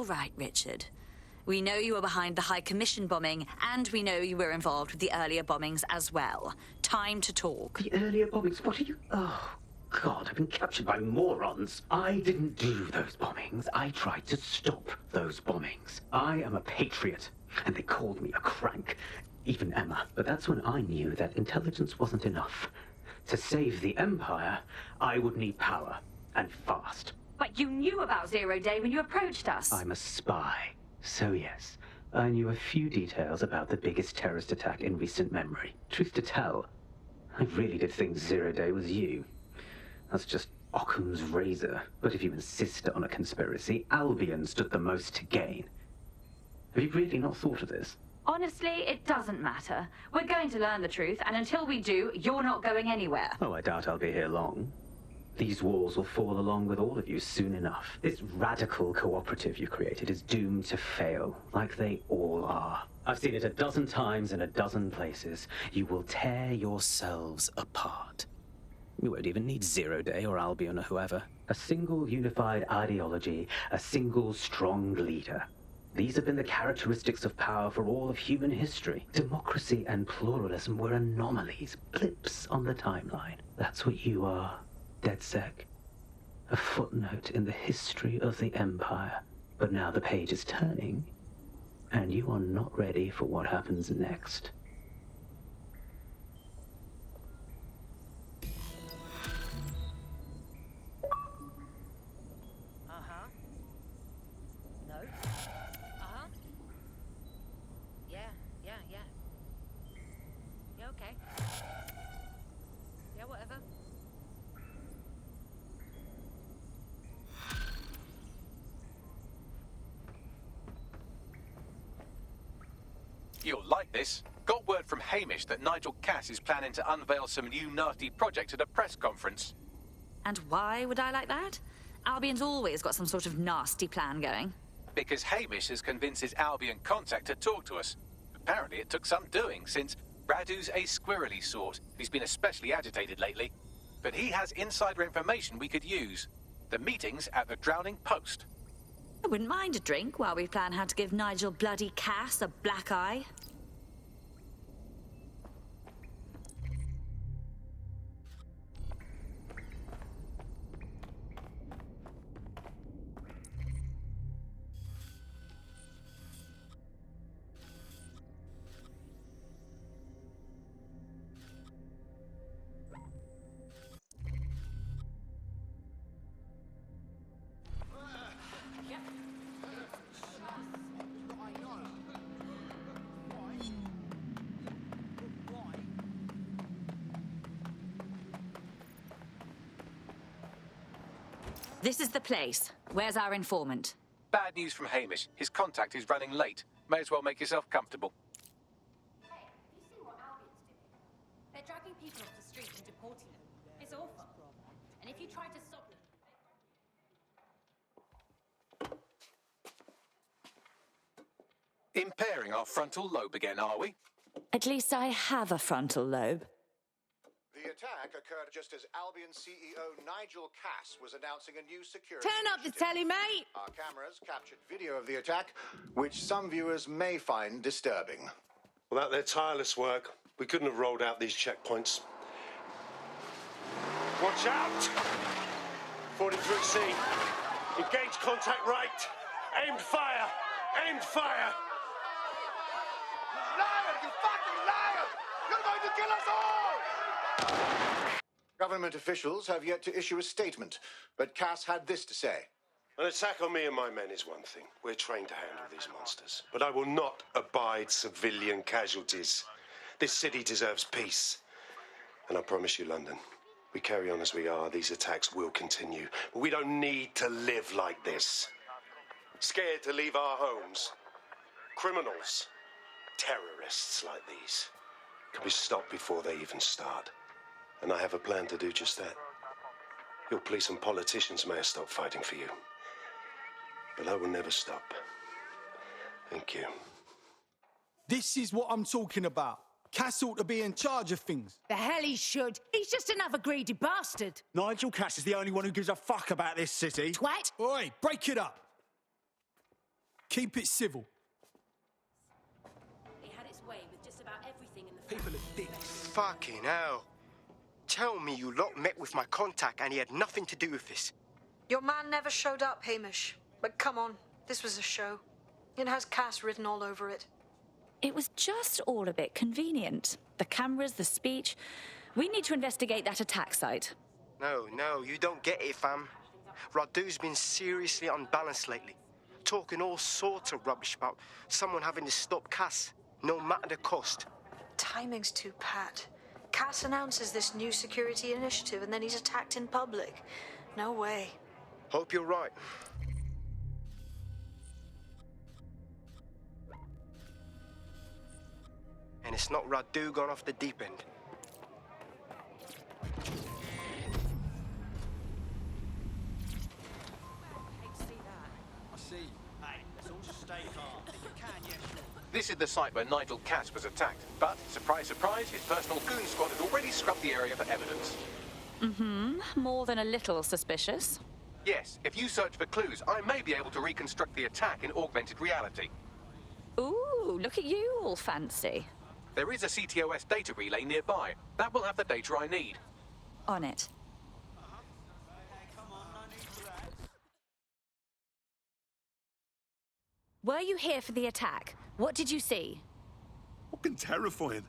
right, Richard. We know you were behind the High Commission bombing, and we know you were involved with the earlier bombings as well. Time to talk. The earlier bombings? What are you... Oh, God, I've been captured by morons. I didn't do those bombings. I tried to stop those bombings. I am a patriot, and they called me a crank. Even Emma. But that's when I knew that intelligence wasn't enough. To save the Empire, I would need power, and fast. But you knew about Zero Day when you approached us. I'm a spy. So yes, I knew a few details about the biggest terrorist attack in recent memory. Truth to tell, I really did think Zero Day was you. That's just Occam's razor. But if you insist on a conspiracy, Albion stood the most to gain. Have you really not thought of this? Honestly, it doesn't matter. We're going to learn the truth, and until we do, you're not going anywhere. Oh, I doubt I'll be here long. These walls will fall along with all of you soon enough. This radical cooperative you created is doomed to fail, like they all are. I've seen it a dozen times in a dozen places. You will tear yourselves apart. You won't even need Zero Day or Albion or whoever. A single unified ideology, a single strong leader. These have been the characteristics of power for all of human history. Democracy and pluralism were anomalies, blips on the timeline. That's what you are. DedSec. A footnote in the history of the Empire. But now the page is turning, and you are not ready for what happens next. No. Yeah. Yeah, okay. Yeah, whatever. You'll like this. Got word from Hamish that Nigel Cass is planning to unveil some new nasty project at a press conference. And why would I like that? Albion's always got some sort of nasty plan going. Because Hamish has convinced his Albion contact to talk to us. Apparently it took some doing, since Radu's a squirrely sort. He's been especially agitated lately. But he has insider information we could use. The meeting's at the Drowning Post. I wouldn't mind a drink while we plan how to give Nigel bloody Cass a black eye. This is the place. Where's our informant? Bad news from Hamish. His contact is running late. May as well make yourself comfortable. Hey, have you seen what Albion's doing? They're dragging people off the street and deporting them. It's awful. And if you try to stop them... Impairing our frontal lobe again, are we? At least I have a frontal lobe. The attack occurred just as Albion CEO Nigel Cass was announcing a new security Turn up the initiative. telly, mate! Our cameras captured video of the attack, which some viewers may find disturbing. Without their tireless work, we couldn't have rolled out these checkpoints. Watch out! 43C. Engage contact right. Aimed fire. Aimed fire. Liar! You fucking liar! You're going to kill us all! Government officials have yet to issue a statement, but Cass had this to say. An attack on me and my men is one thing. We're trained to handle these monsters. But I will not abide civilian casualties. This city deserves peace. And I promise you, London, we carry on as we are, these attacks will continue. But we don't need to live like this. Scared to leave our homes. Criminals, terrorists like these, can be stopped before they even start. And I have a plan to do just that. Your police and politicians may have stopped fighting for you. But I will never stop. Thank you. This is what I'm talking about. Cass ought to be in charge of things. The hell he should. He's just another greedy bastard. Nigel Cass is the only one who gives a fuck about this city. Twat. Oi, break it up. keep it civil. It had its way with just about everything in the People are dicks. Fucking hell. Tell me you lot met with my contact and he had nothing to do with this. Your man never showed up, Hamish. But come on, this was a show. It has Cass written all over it. It was just all a bit convenient. The cameras, the speech. We need to investigate that attack site. No, you don't get it, fam. Radu's been seriously unbalanced lately. Talking all sorts of rubbish about someone having to stop Cass, no matter the cost. Timing's too pat. Cass announces this new security initiative and then he's attacked in public. No way. Hope you're right. And it's not Radu gone off the deep end. This is the site where Nigel Cass was attacked, but, surprise, surprise, his personal goon squad had already scrubbed the area for evidence. More than a little suspicious. Yes, if you search for clues, I may be able to reconstruct the attack in augmented reality. Ooh, look at you, all fancy. There is a CTOS data relay nearby. That will have the data I need. On it. Were you here for the attack? What did you see? Fucking terrifying.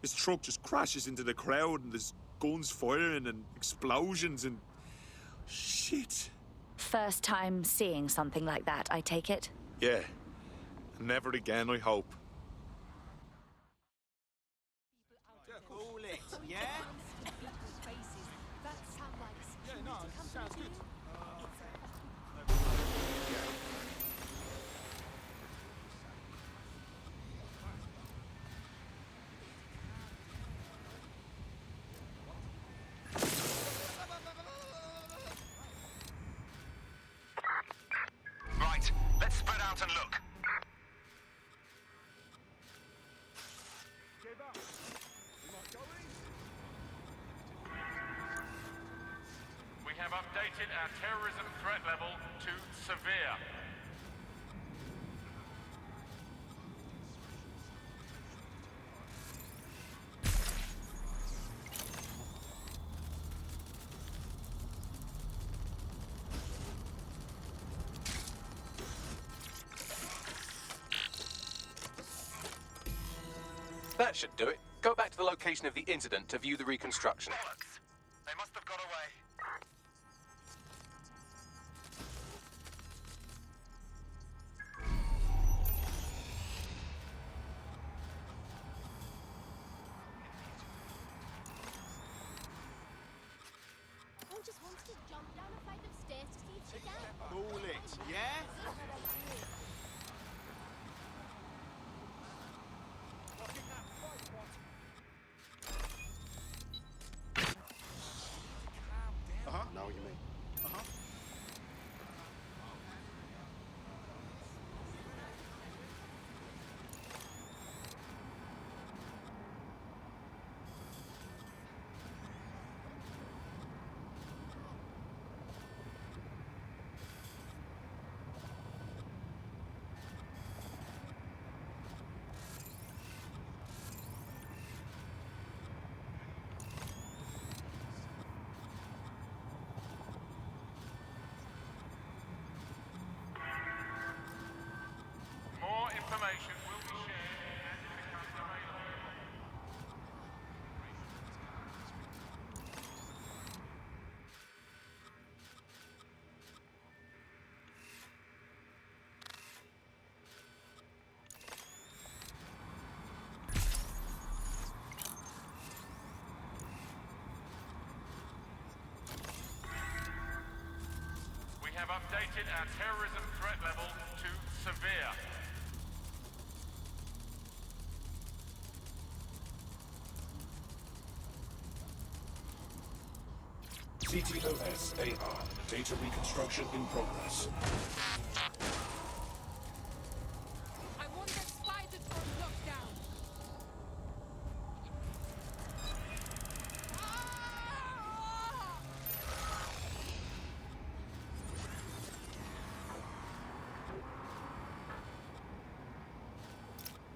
His truck just crashes into the crowd and there's guns firing and explosions and... shit. First time seeing something like that, I take it? Yeah. Never again, I hope. Cool it, yeah? Yeah, no, sounds good. Right, let's spread out and look. We have updated our terrorism threat level to severe. That should do it. Go back to the location of the incident to view the reconstruction. Bollocks. They must have got away. I just wanted to jump down a flight of stairs to see if she can. Cool it, yeah? Know what you mean? More information will be shared as it becomes available. We have updated our terrorism threat level to severe. CTOS AR. Data reconstruction in progress. I want that spider from lockdown.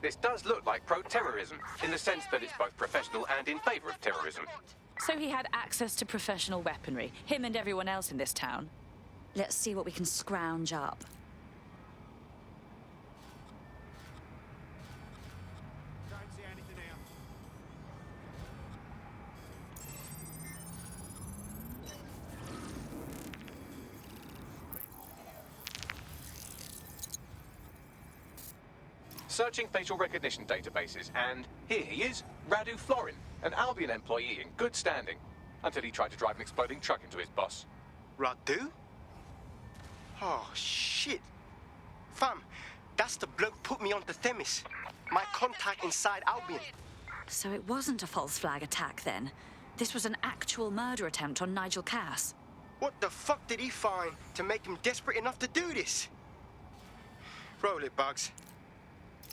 This does look like pro-terrorism, in the sense that it's both professional and in favor of terrorism. So he had access to professional weaponry, him and everyone else in this town. Let's see what we can scrounge up. Don't see anything here. Searching facial recognition databases, and here he is, Radu Florin, an Albion employee in good standing, until he tried to drive an exploding truck into his boss. Radu? Oh, shit. Fam, that's the bloke put me onto Themis. My contact inside Albion. So it wasn't a false flag attack then. This was an actual murder attempt on Nigel Cass. What the fuck did he find to make him desperate enough to do this? Roll it, Bugs.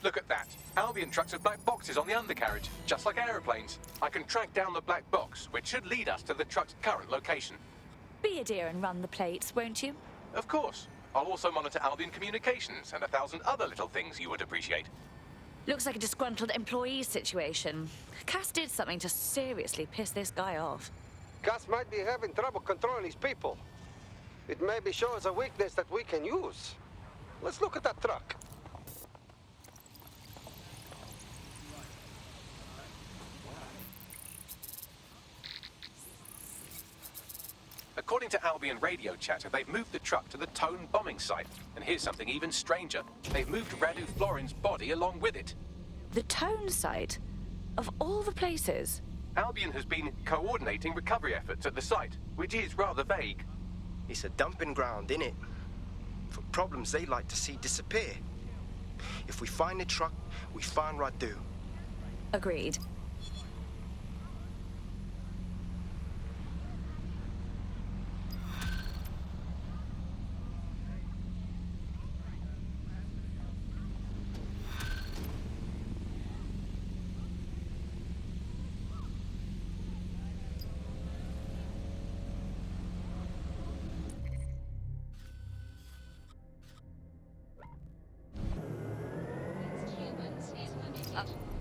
Look at that. Albion trucks have black boxes on the undercarriage, just like aeroplanes. I can track down the black box, which should lead us to the truck's current location. Be a dear and run the plates, won't you? Of course. I'll also monitor Albion communications and 1,000 other little things you would appreciate. Looks like a disgruntled employee situation. Cass did something to seriously piss this guy off. Cass might be having trouble controlling his people. It maybe shows a weakness that we can use. Let's look at that truck. According to Albion radio chatter, they've moved the truck to the Tone bombing site. And here's something even stranger. They've moved Radu Florin's body along with it. The Tone site? Of all the places? Albion has been coordinating recovery efforts at the site, which is rather vague. It's a dumping ground, innit? For problems they like to see disappear. If we find the truck, we find Radu. Agreed.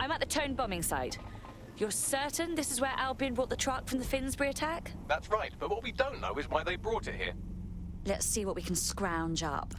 I'm at the Tone bombing site. You're certain this is where Albion brought the truck from the Finsbury attack? That's right, but what we don't know is why they brought it here. Let's see what we can scrounge up.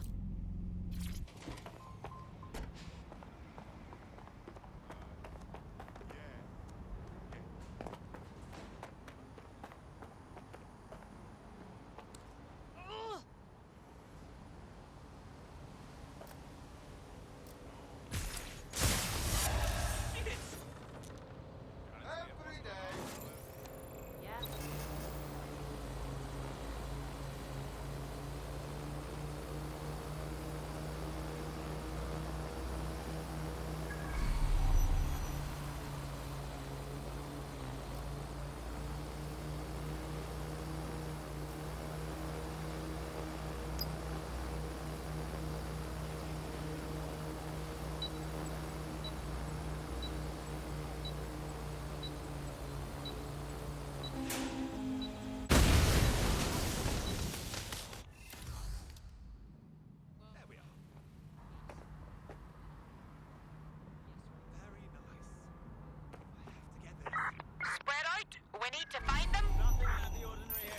Spread out. We need to find them. Nothing out of the ordinary here.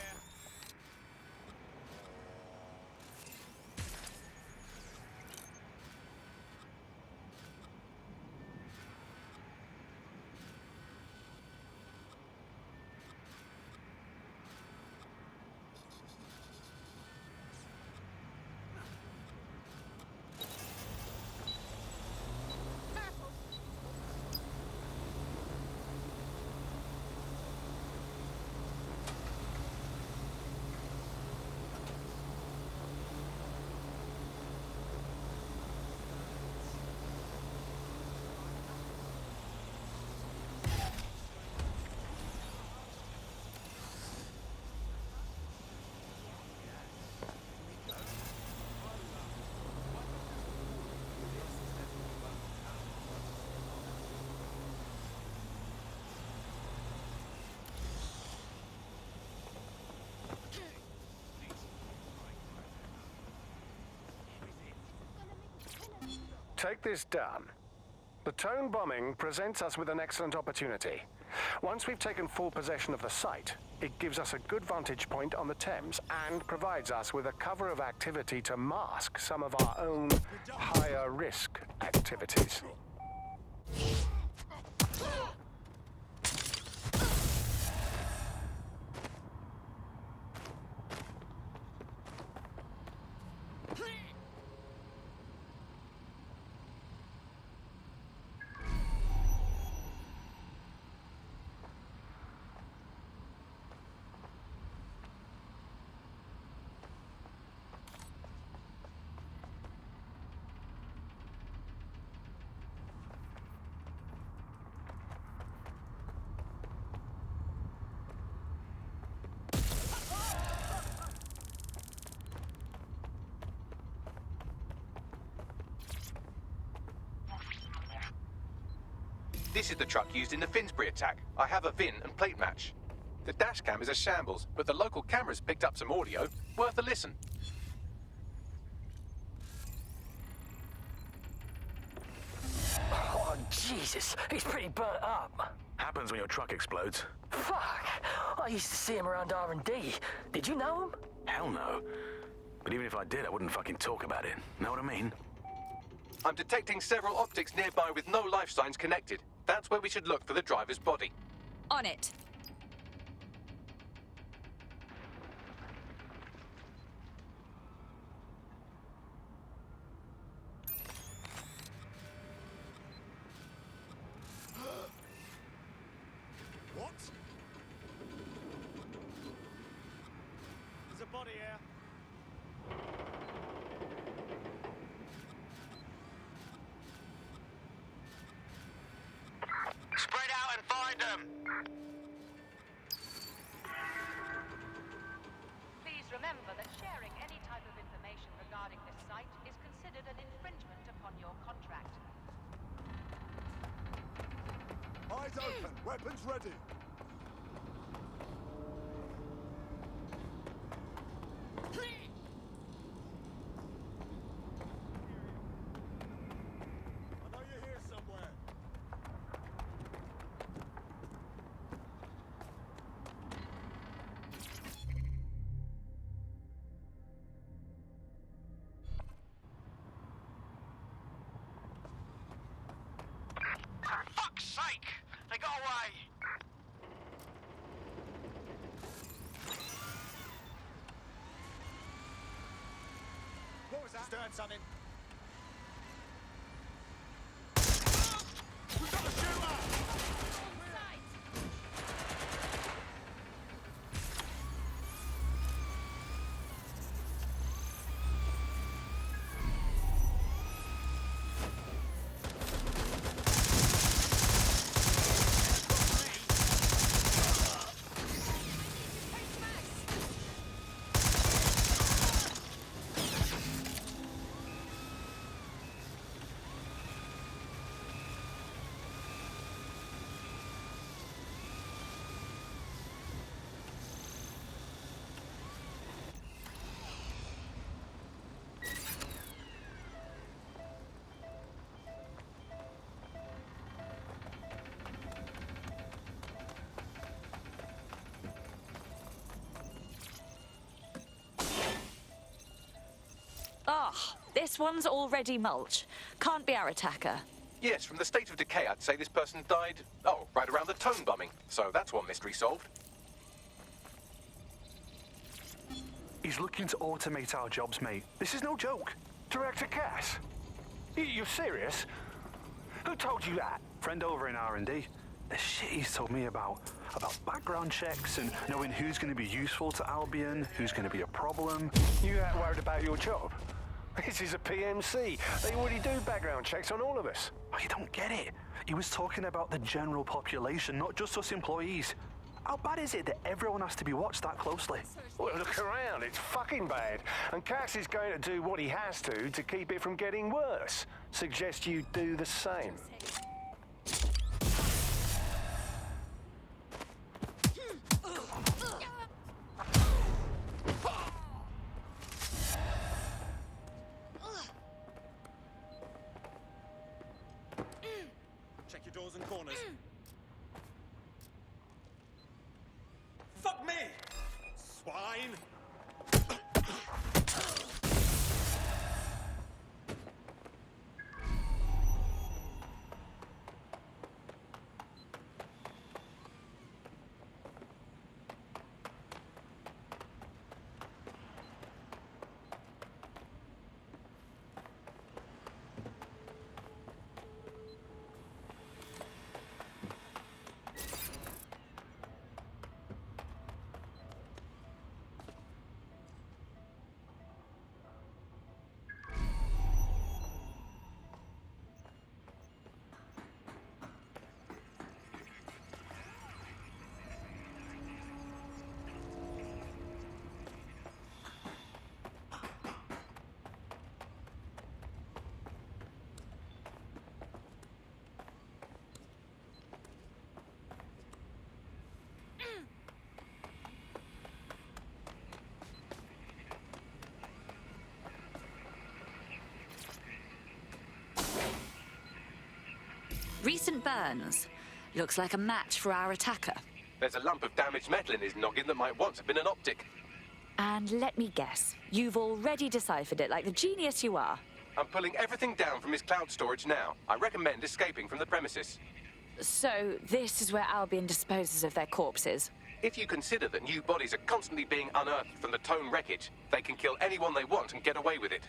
Take this down. The Tone bombing presents us with an excellent opportunity. Once we've taken full possession of the site, it gives us a good vantage point on the Thames and provides us with a cover of activity to mask some of our own higher risk activities. This is the truck used in the Finsbury attack. I have a VIN and plate match. The dash cam is a shambles, but the local cameras picked up some audio. Worth a listen. Oh, Jesus. He's pretty burnt up. Happens when your truck explodes. Fuck. I used to see him around R&D. Did you know him? Hell no. But even if I did, I wouldn't fucking talk about it. Know what I mean? I'm detecting several optics nearby with no life signs connected. That's where we should look for the driver's body. On it. What? There's a body here. Spread out and find them! Please remember that sharing any type of information regarding this site is considered an infringement upon your contract. Eyes open, weapons ready. I know you're here somewhere. For fuck's sake! They got away! What was that? He's doing something. We've got a shooter! This one's already mulch. Can't be our attacker. Yes, from the state of decay, I'd say this person died, right around the Tone bombing. So that's one mystery solved. He's looking to automate our jobs, mate. This is no joke. Director Cass? You're serious? Who told you that? Friend over in R&D. The shit he's told me about background checks and knowing who's going to be useful to Albion, who's going to be a problem. You that worried about your job? This is a PMC. They already do background checks on all of us. Oh, you don't get it. He was talking about the general population, not just us employees. How bad is it that everyone has to be watched that closely? Well, look around. It's fucking bad. And Cass is going to do what he has to keep it from getting worse. Suggest you do the same. windows and corners. Fuck me! Swine! Recent burns. Looks like a match for our attacker. There's a lump of damaged metal in his noggin that might once have been an optic. And let me guess, you've already deciphered it like the genius you are. I'm pulling everything down from his cloud storage now. I recommend escaping from the premises. So, this is where Albion disposes of their corpses. If you consider that new bodies are constantly being unearthed from the Tone wreckage, they can kill anyone they want and get away with it.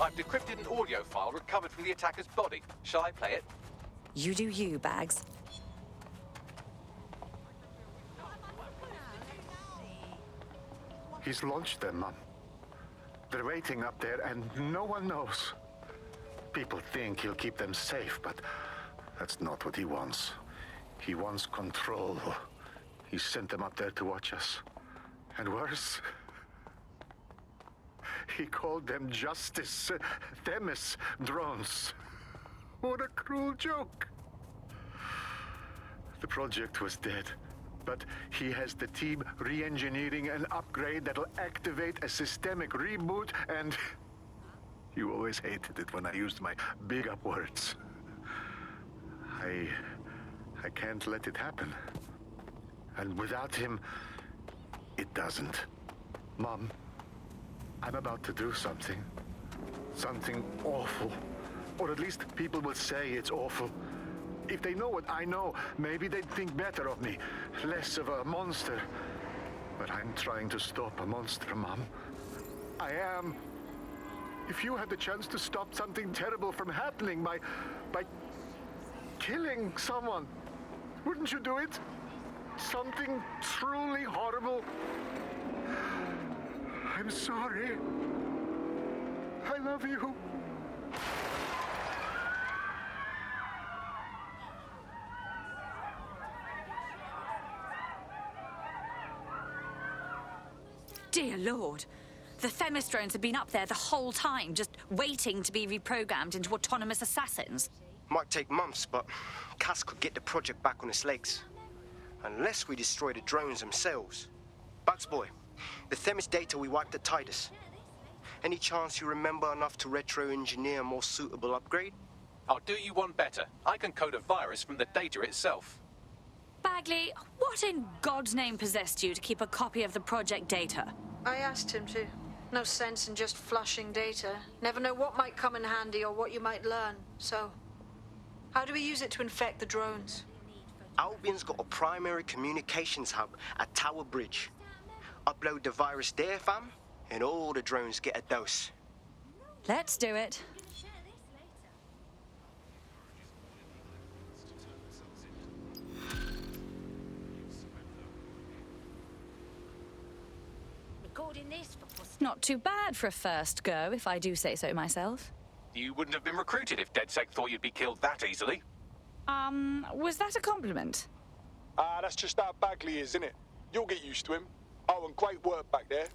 I've decrypted an audio file recovered from the attacker's body. Shall I play it? You do you, Bags. He's launched them, Mum. They're waiting up there and no one knows. People think he'll keep them safe, but that's not what he wants. He wants control. He sent them up there to watch us. And worse, he called them Justice Themis drones. What a cruel joke. The project was dead, but he has the team re-engineering an upgrade that'll activate a systemic reboot, and you always hated it when I used my big up words. I can't let it happen. And without him, it doesn't. Mom, I'm about to do something. Something awful. Or at least people will say it's awful. If they know what I know, maybe they'd think better of me. Less of a monster. But I'm trying to stop a monster, Mom. I am. If you had the chance to stop something terrible from happening by killing someone, wouldn't you do it? Something truly horrible. I'm sorry. I love you. Dear Lord. The Themis drones have been up there the whole time, just waiting to be reprogrammed into autonomous assassins. Might take months, but Cass could get the project back on its legs. Unless we destroy the drones themselves. Bugs boy, the Themis data we wiped at Titus. Any chance you remember enough to retro-engineer a more suitable upgrade? I'll do you one better. I can code a virus from the data itself. Bagley, what in God's name possessed you to keep a copy of the project data? I asked him to. No sense in just flushing data. Never know what might come in handy or what you might learn. So, how do we use it to infect the drones? Albion's got a primary communications hub at Tower Bridge. Upload the virus there, fam, and all the drones get a dose. Let's do it. Recording this for Not too bad for a first go, if I do say so myself. You wouldn't have been recruited if DedSec thought you'd be killed that easily. Was that a compliment? That's just how Bagley is, isn't it? You'll get used to him. Oh, and great work back there.